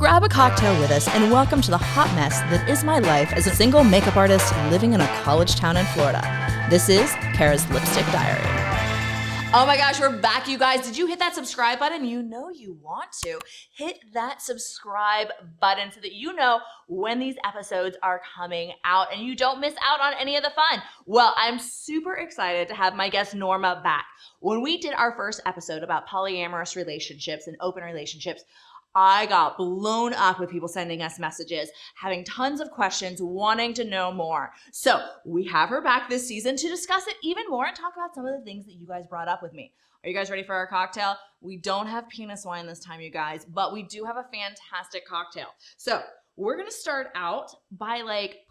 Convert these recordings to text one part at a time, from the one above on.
Grab a cocktail with us and welcome to the hot mess that is my life as a single makeup artist living in a college town in Florida. This is Kara's Lipstick Diary. Oh my gosh, we're back, you guys. Did you hit that subscribe button? You know you want to. Hit that subscribe button so that you know when these episodes are coming out and you don't miss out on any of the fun. Well, I'm super excited to have my guest Norma back. When we did our first episode about polyamorous relationships and open relationships, I got blown up with people sending us messages, having tons of questions, wanting to know more. So we have her back this season to discuss it even more and talk about some of the things that you guys brought up with me. Are you guys ready for our cocktail? We don't have penis wine this time, you guys, but we do have a fantastic cocktail. So we're going to start out by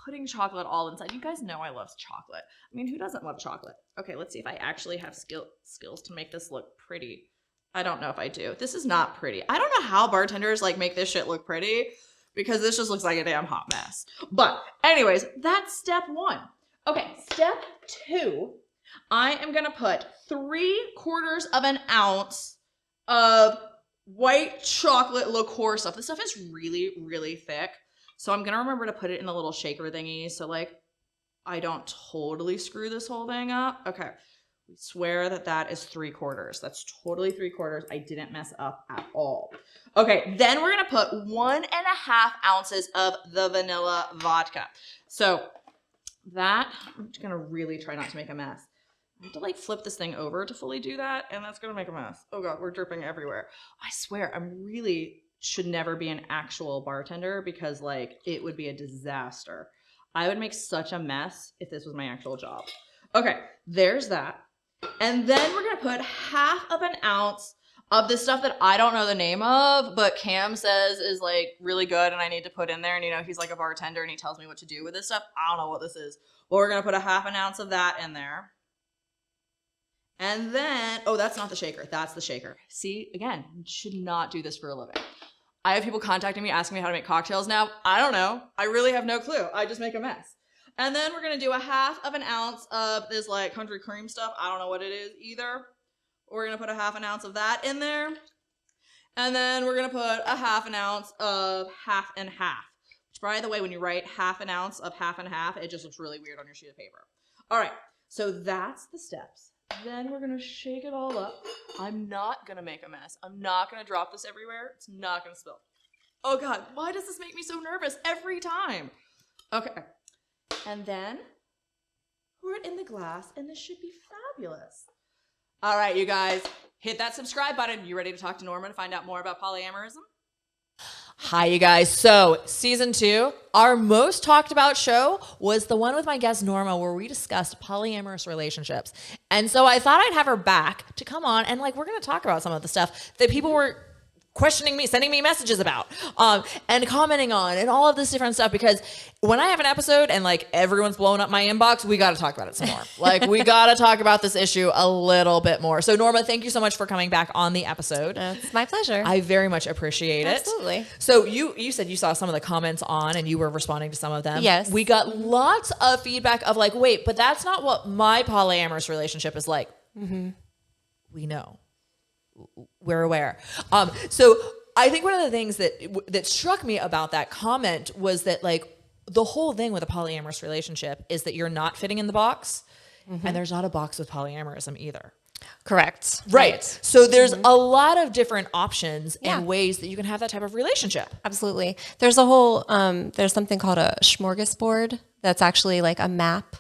putting chocolate all inside. You guys know I love chocolate. I mean, who doesn't love chocolate? Okay, let's see if I actually have skills to make this look pretty. I don't know if I do. This is not pretty. I don't know how bartenders make this shit look pretty because this just looks like a damn hot mess. But anyways, that's step one. Okay, step two, I am going to put 3/4 of an ounce of white chocolate liqueur stuff. This stuff is really, really thick. So I'm going to remember to put it in the little shaker thingy so I don't totally screw this whole thing up. Okay. We swear that is 3/4. That's totally 3/4. I didn't mess up at all. Okay, then we're going to put 1.5 ounces of the vanilla vodka. So that, I'm just going to really try not to make a mess. I have to flip this thing over to fully do that, and that's going to make a mess. Oh God, we're dripping everywhere. I swear, should never be an actual bartender because it would be a disaster. I would make such a mess if this was my actual job. Okay, there's that. And then we're going to put 1/2 ounce of this stuff that I don't know the name of, but Cam says is really good and I need to put in there. And he's a bartender and he tells me what to do with this stuff. I don't know what this is. Well, we're going to put 1/2 ounce of that in there. And then, oh, that's not the shaker. That's the shaker. See, again, should not do this for a living. I have people contacting me asking me how to make cocktails now. I don't know. I really have no clue. I just make a mess. And then we're going to do 1/2 ounce of this country cream stuff. I don't know what it is either. We're going to put 1/2 ounce of that in there. And then we're going to put 1/2 ounce of 1/2 and 1/2. Which, by the way, when you write 1/2 ounce of 1/2 and 1/2, it just looks really weird on your sheet of paper. All right. So that's the steps. Then we're going to shake it all up. I'm not going to make a mess. I'm not going to drop this everywhere. It's not going to spill. Oh God, why does this make me so nervous every time? Okay. And then pour it in the glass, and this should be fabulous. All right, you guys, hit that subscribe button. You ready to talk to Norma to find out more about polyamorism? Hi, you guys. So season 2, our most talked about show was the one with my guest Norma where we discussed polyamorous relationships. And so I thought I'd have her back to come on and we're going to talk about some of the stuff that people were questioning me, sending me messages about, and commenting on, and all of this different stuff. Because when I have an episode and everyone's blowing up my inbox, we got to talk about it some more. We got to talk about this issue a little bit more. So Norma, thank you so much for coming back on the episode. It's my pleasure. I very much appreciate it. Absolutely. So you said you saw some of the comments on, and you were responding to some of them. Yes. We got lots of feedback of wait, but that's not what my polyamorous relationship is like. Mm-hmm. We know. We're aware. So I think one of the things that struck me about that comment was that the whole thing with a polyamorous relationship is that you're not fitting in the box, and there's not a box with polyamorism either. Correct. Right. So there's a lot of different options and ways that you can have that type of relationship. Absolutely. There's a whole, there's something called a smorgasbord that's actually a map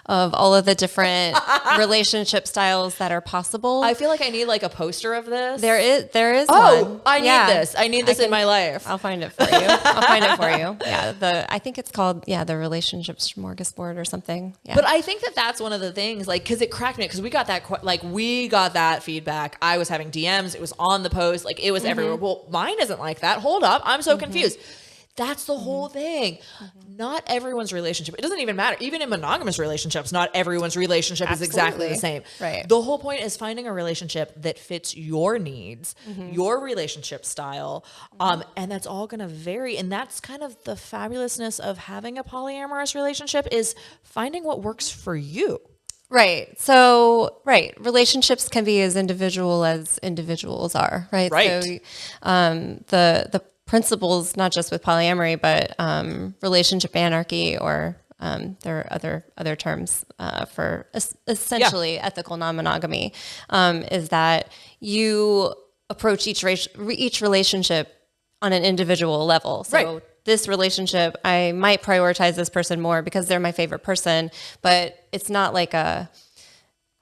of all of the different relationship styles that are possible. I feel like I need a poster of this. There is one. one. I need this. I need this in my life. I'll find it for you. Yeah, I think it's called, the relationship smorgasbord or something. Yeah. But I think that's one of the things, because it cracked me, because we got that feedback. I was having DMs. It was on the post. It was everywhere. Well, mine isn't like that. Hold up. I'm so confused. That's the whole thing. Not everyone's relationship. It doesn't even matter. Even in monogamous relationships, not everyone's relationship is exactly the same. Right. The whole point is finding a relationship that fits your needs, your relationship style, and that's all going to vary. And that's kind of the fabulousness of having a polyamorous relationship is finding what works for you. Right. So, relationships can be as individual as individuals are, right? Right. So, the principles, not just with polyamory, but relationship anarchy, or there are other terms for essentially ethical non-monogamy, is that you approach each relationship on an individual level. So this relationship, I might prioritize this person more because they're my favorite person, but it's not like a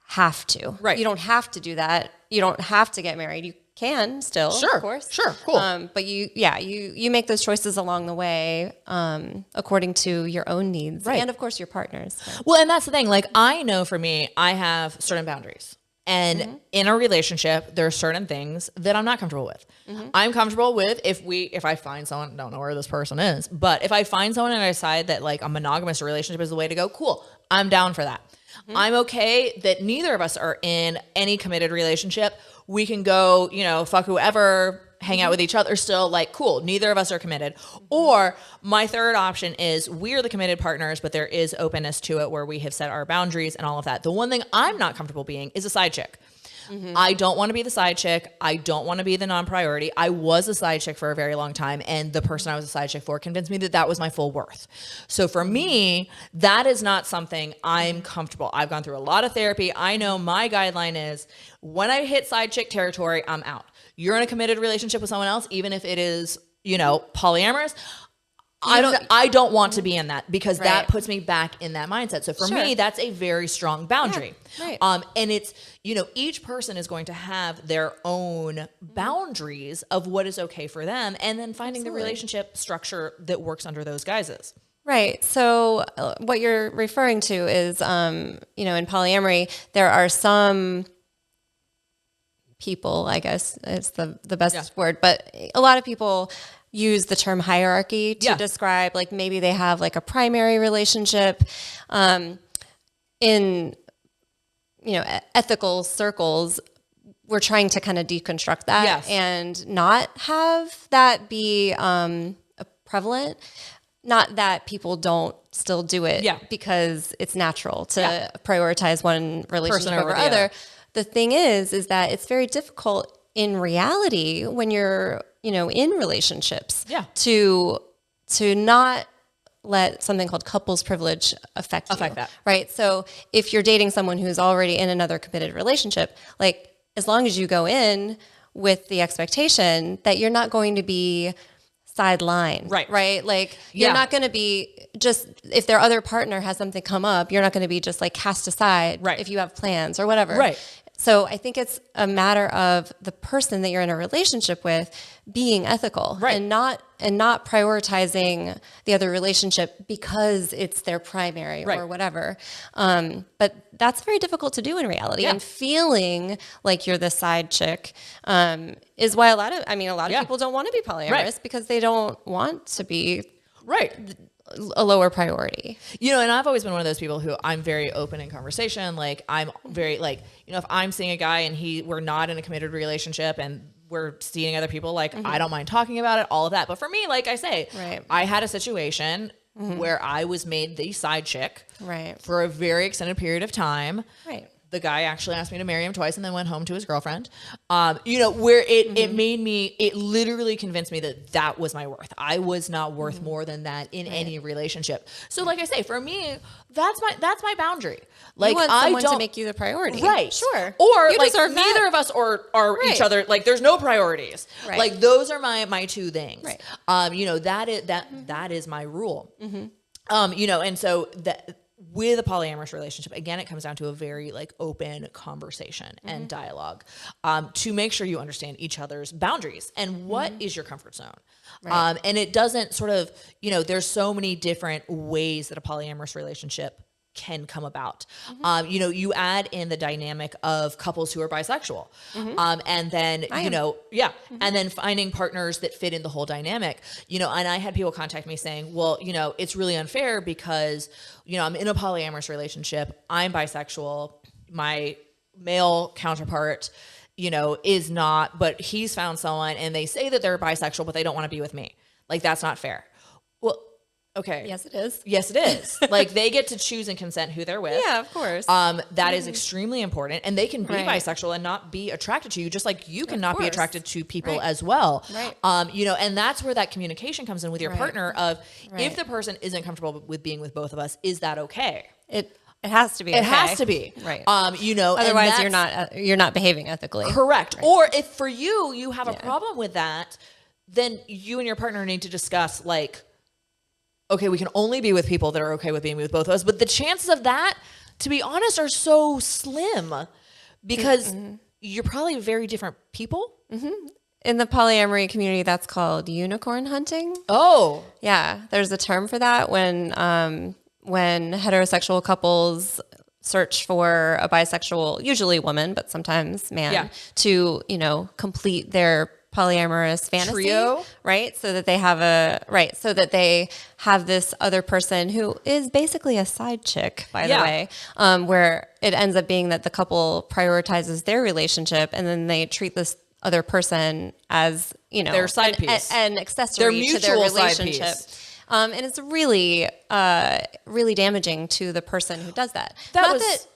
have to. Right. You don't have to do that. You don't have to get married. You can still, of course. Sure. Cool. But you make those choices along the way, according to your own needs and of course your partner's. Well, and that's the thing. Like, I know for me, I have certain boundaries. And in a relationship, there are certain things that I'm not comfortable with. I'm comfortable with if I find someone, don't know where this person is, but if I find someone and I decide that like a monogamous relationship is the way to go, cool, I'm down for that. I'm okay that neither of us are in any committed relationship. We can go, fuck whoever, hang out with each other still, like, cool, neither of us are committed. Or my third option is we're the committed partners, but there is openness to it where we have set our boundaries and all of that. The one thing I'm not comfortable being is a side chick. I don't want to be the side chick. I don't want to be the non-priority. I was a side chick for a very long time, and the person I was a side chick for convinced me that that was my full worth. So for me, that is not something I'm comfortable. I've gone through a lot of therapy. I know my guideline is when I hit side chick territory, I'm out. You're in a committed relationship with someone else, even if it is, polyamorous. I don't want to be in that because that puts me back in that mindset. So for me, that's a very strong boundary. Yeah, right. And it's, each person is going to have their own boundaries of what is okay for them, and then finding the relationship structure that works under those guises. Right. So what you're referring to is, in polyamory, there are some people, I guess it's the best word, but a lot of people use the term hierarchy to describe, like, maybe they have like a primary relationship. In ethical circles, we're trying to kind of deconstruct that and not have that be prevalent. Not that people don't still do it because it's natural to prioritize one relationship over other. The thing is that it's very difficult in reality when you're, in relationships to not let something called couples privilege affect that. Right? So if you're dating someone who's already in another committed relationship, like, as long as you go in with the expectation that you're not going to be sidelined, right? Like, you're not going to be just, if their other partner has something come up, you're not going to be just like cast aside if you have plans or whatever. Right. So I think it's a matter of the person that you're in a relationship with being ethical and not prioritizing the other relationship because it's their primary or whatever. But that's very difficult to do in reality. And feeling like you're the side chick is why a lot of people don't want to be polyamorous because they don't want to be a lower priority. And I've always been one of those people who I'm very open in conversation. Like, I'm very like, if I'm seeing a guy and we're not in a committed relationship and we're seeing other people, like, I don't mind talking about it, all of that. But for me, like I say, I had a situation where I was made the side chick for a very extended period of time. The guy actually asked me to marry him twice and then went home to his girlfriend. Where it made me, it literally convinced me that was my worth. I was not worth more than that in any relationship. So like I say, for me, that's my boundary. Like, you want someone to make you the priority. Right. Sure. Or like neither of us are each other. Like, there's no priorities. Like, those are my two things. That is my rule. And so that, with a polyamorous relationship, again, it comes down to a very like open conversation and dialogue to make sure you understand each other's boundaries and what is your comfort zone. And it doesn't sort of, there's so many different ways that a polyamorous relationship can come about. You add in the dynamic of couples who are bisexual, and then, and then finding partners that fit in the whole dynamic, and I had people contact me saying, well, it's really unfair because, I'm in a polyamorous relationship. I'm bisexual. My male counterpart, is not, but he's found someone and they say that they're bisexual, but they don't want to be with me. Like, that's not fair. Well, Okay. Yes, it is. Yes, it is. Like they get to choose and consent who they're with. Yeah, of course. That is extremely important. And they can be bisexual and not be attracted to you, just like you can not be attracted to people as well. Right. You know, and that's where that communication comes in with your partner of if the person isn't comfortable with being with both of us, is that okay? It has to be. It has to be. Right. You know, otherwise you're not behaving ethically. Correct. Right. Or if for you have a problem with that, then you and your partner need to discuss like, okay, we can only be with people that are okay with being with both of us. But the chances of that, to be honest, are so slim because you're probably very different people. Mm-hmm. In the polyamory community, that's called unicorn hunting. Oh. Yeah. There's a term for that when heterosexual couples search for a bisexual, usually woman, but sometimes man, to, you know, complete their polyamorous fantasy, trio, right? So that they have this other person who is basically a side chick, by the way, where it ends up being that the couple prioritizes their relationship and then they treat this other person as, you know, their side piece, an accessory to their relationship. And it's really, really damaging to the person who does that.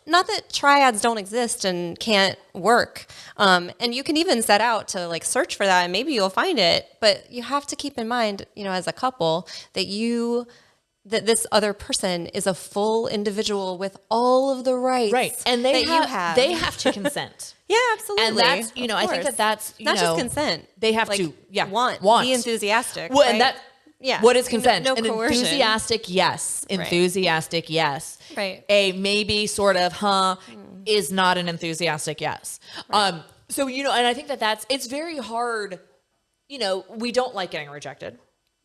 Not that triads don't exist and can't work. And you can even set out to like search for that and maybe you'll find it, but you have to keep in mind, you know, as a couple that this other person is a full individual with all of the rights and you have. They have to consent. Yeah, absolutely. And that's, you know, I think that's, you not know, just consent. They have like, to, want, be enthusiastic. Well, right? and that, yeah. What is consent? No An coercion. enthusiastic yes. Enthusiastic yes. Right. A maybe sort of is not an enthusiastic yes. Right. So, you know, and I think it's very hard, you know, we don't like getting rejected.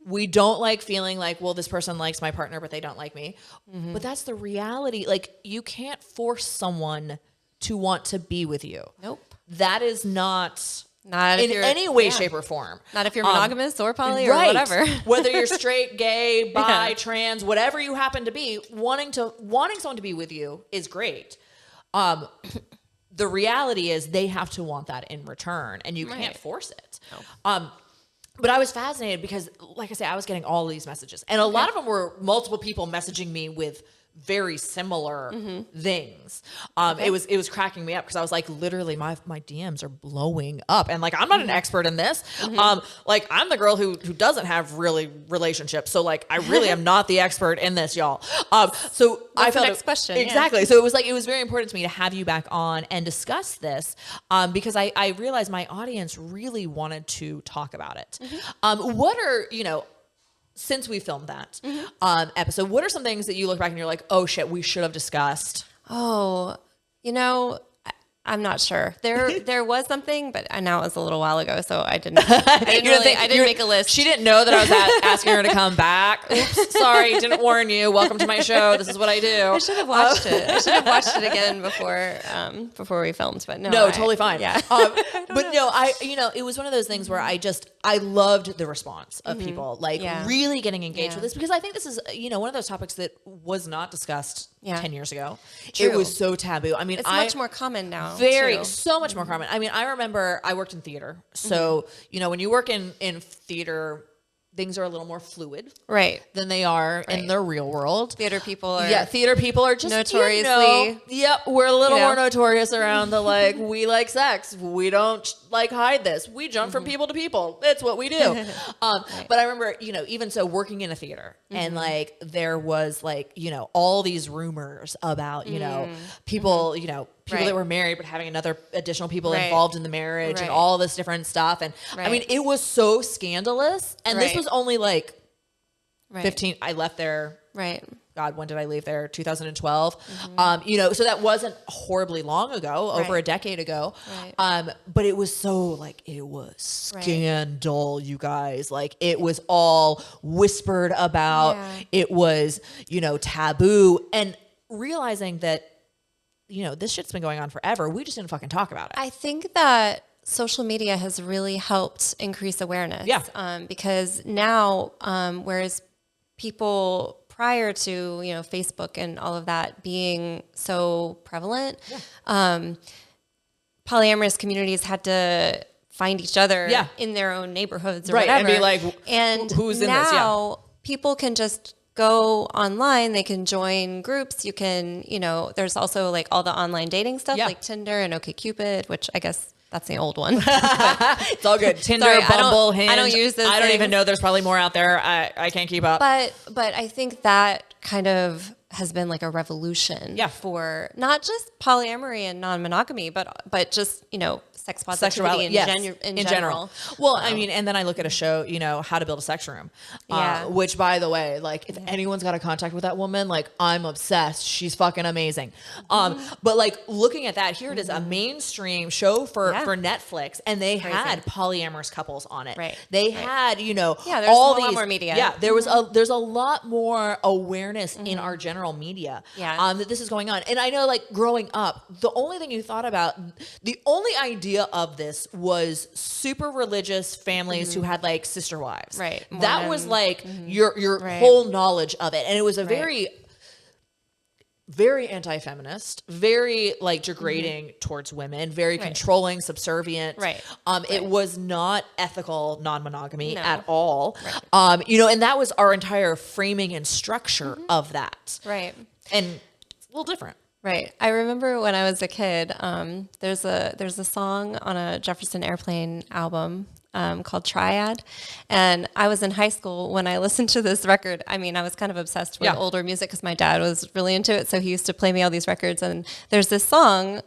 We don't like feeling like, well, this person likes my partner, but they don't like me. Mm-hmm. But that's the reality. Like, you can't force someone to want to be with you. Nope. That is not in any way, shape, or form. Not if you're monogamous or poly or whatever. Whether you're straight, gay, bi, trans, whatever you happen to be, wanting someone to be with you is great. The reality is they have to want that in return, and you can't force it. No. But I was fascinated because, like I say, I was getting all these messages, and a lot of them were multiple people messaging me with very similar things. It was cracking me up because I was like, literally my DMs are blowing up, and like, I'm not an expert in this. Like, I'm the girl who doesn't have really relationships. So like, I really am not the expert in this, y'all. So I felt next question. Exactly. So it was very important to me to have you back on and discuss this, because I realized my audience really wanted to talk about it. What are, you know, since we filmed that episode, what are some things that you look back and you're like, oh shit, we should have discussed? Oh, you know, I'm not sure. There was something, but now it was a little while ago, so I didn't make a list. She didn't know that I was asking her to come back. Oops, sorry, didn't warn you. Welcome to my show. This is what I do. I should have watched it. I should have watched it again before we filmed, but no. Totally fine. Yeah. But no, it was one of those things where I loved the response of people, like really getting engaged with this, because I think this is, you know, one of those topics that was not discussed 10 years ago. True. It was so taboo. I mean, it's much more common now. So much more common. I mean, I remember I worked in theater. So, you know, when you work in theater, things are a little more fluid, right, than they are in the real world. Theater people are just notoriously. We're a little more notorious around the like, we like sex. We don't like hide this. We jump from people to people. It's what we do. But I remember, you know, even so, working in a theater, and like there was like, you know, all these rumors about, you know, people, you know, people that were married, but having additional people involved in the marriage and all this different stuff. And I mean, it was so scandalous. And this was only like 15. I left there. Right. God, when did I leave there? 2012. You know, so that wasn't horribly long ago, over a decade ago. But it was so like, it was scandal, you guys. Like, it was all whispered about. It was, you know, taboo. And realizing that, you know, this shit's been going on forever. We just didn't fucking talk about it. I think that social media has really helped increase awareness. Yeah. Because now, whereas people prior to, you know, Facebook and all of that being so prevalent, polyamorous communities had to find each other in their own neighborhoods or whatever. And be like, and who's in now this? Yeah. People can just go online, they can join groups. You can, there's also like all the online dating stuff like Tinder and OkCupid, which I guess that's the old one. It's all good. Tinder, Sorry, Bumble, Hinge. I don't use those I don't things. even know. There's probably more out there. I can't keep up. But I think that kind of has been like a revolution for not just polyamory and non-monogamy, but just, sex positivity in general. Well, I mean, and then I look at a show, How to Build a Sex Room, which, by the way, like if anyone's got a contact with that woman, like I'm obsessed. She's fucking amazing. But like looking at that, here it is, a mainstream show for Netflix, and they had polyamorous couples on it. Right. They had, there's all a lot these more media. Yeah, there's a lot more awareness in our general media that this is going on. And I know, like growing up, the only thing you thought about, the only idea of this was super religious families who had like sister wives. Right. That was like your whole knowledge of it. And it was a very, very anti-feminist, very like degrading towards women, very controlling, subservient. Right. It was not ethical non-monogamy at all. Right. And that was our entire framing and structure of that. Right. And it's a little different. Right. I remember when I was a kid, there's a song on a Jefferson Airplane album called Triad. And I was in high school when I listened to this record. I mean, I was kind of obsessed with older music because my dad was really into it. So he used to play me all these records. And there's this song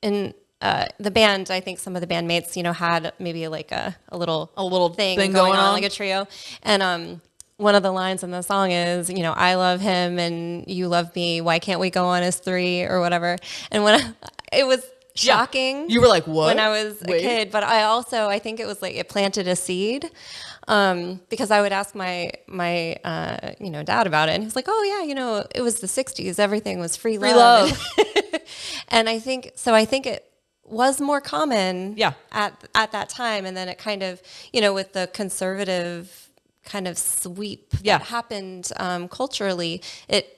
in the band, I think some of the bandmates, had maybe like a little thing going on, like a trio. And one of the lines in the song is, I love him and you love me. Why can't we go on as three or whatever? And when it was shocking. You were like, what? When I was a kid. But I think it was like it planted a seed because I would ask my dad about it. And he was like, oh, yeah, it was the 60s. Everything was free love. And I think it was more common at that time. And then it kind of, with the conservative kind of sweep that happened culturally, it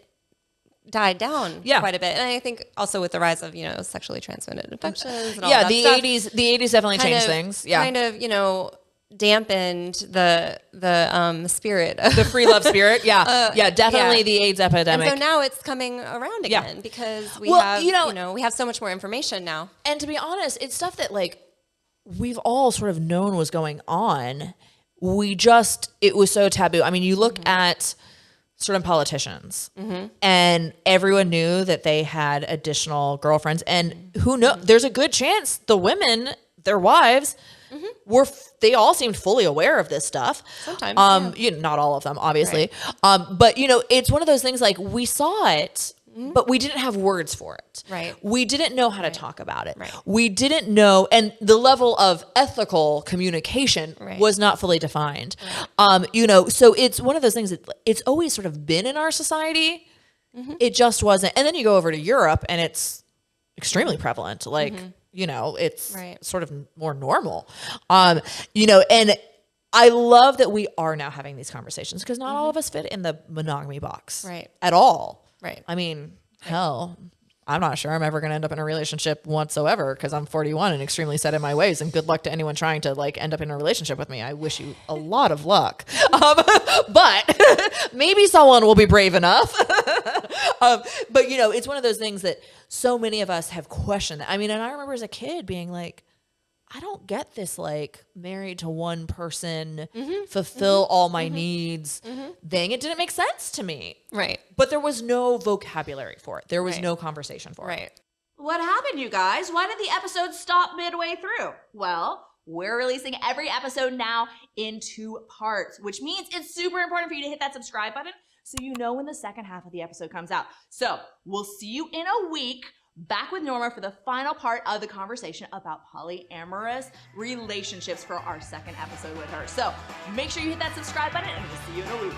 died down quite a bit. And I think also with the rise of, sexually transmitted infections and all that stuff. the 80s definitely changed things. Yeah. Kind of, dampened the spirit. The free love spirit. Yeah. Definitely the AIDS epidemic. And so now it's coming around again because we have so much more information now. And to be honest, it's stuff that like we've all sort of known was going on. It was so taboo. I mean, you look at certain politicians and everyone knew that they had additional girlfriends, and who knows, there's a good chance the women, their wives, they all seemed fully aware of this stuff. Sometimes. Not all of them, obviously. Right. But it's one of those things like we saw it, but we didn't have words for it. Right. We didn't know how to talk about it. Right. We didn't know, and the level of ethical communication was not fully defined. Right. So it's one of those things that it's always sort of been in our society. It just wasn't. And then you go over to Europe and it's extremely prevalent. Like, it's sort of more normal. And I love that we are now having these conversations because not all of us fit in the monogamy box at all. Right. I mean, hell, I'm not sure I'm ever going to end up in a relationship whatsoever because I'm 41 and extremely set in my ways. And good luck to anyone trying to like end up in a relationship with me. I wish you a lot of luck. But maybe someone will be brave enough. But it's one of those things that so many of us have questioned. I mean, and I remember as a kid being like, I don't get this like married to one person, fulfill all my needs thing. It didn't make sense to me. Right. But there was no vocabulary for it. There was no conversation for it. What happened, you guys? Why did the episode stop midway through? Well, we're releasing every episode now in 2 parts, which means it's super important for you to hit that subscribe button so you know when the second half of the episode comes out. So we'll see you in a week. Back with Norma for the final part of the conversation about polyamorous relationships for our second episode with her. So make sure you hit that subscribe button and we'll see you in a week.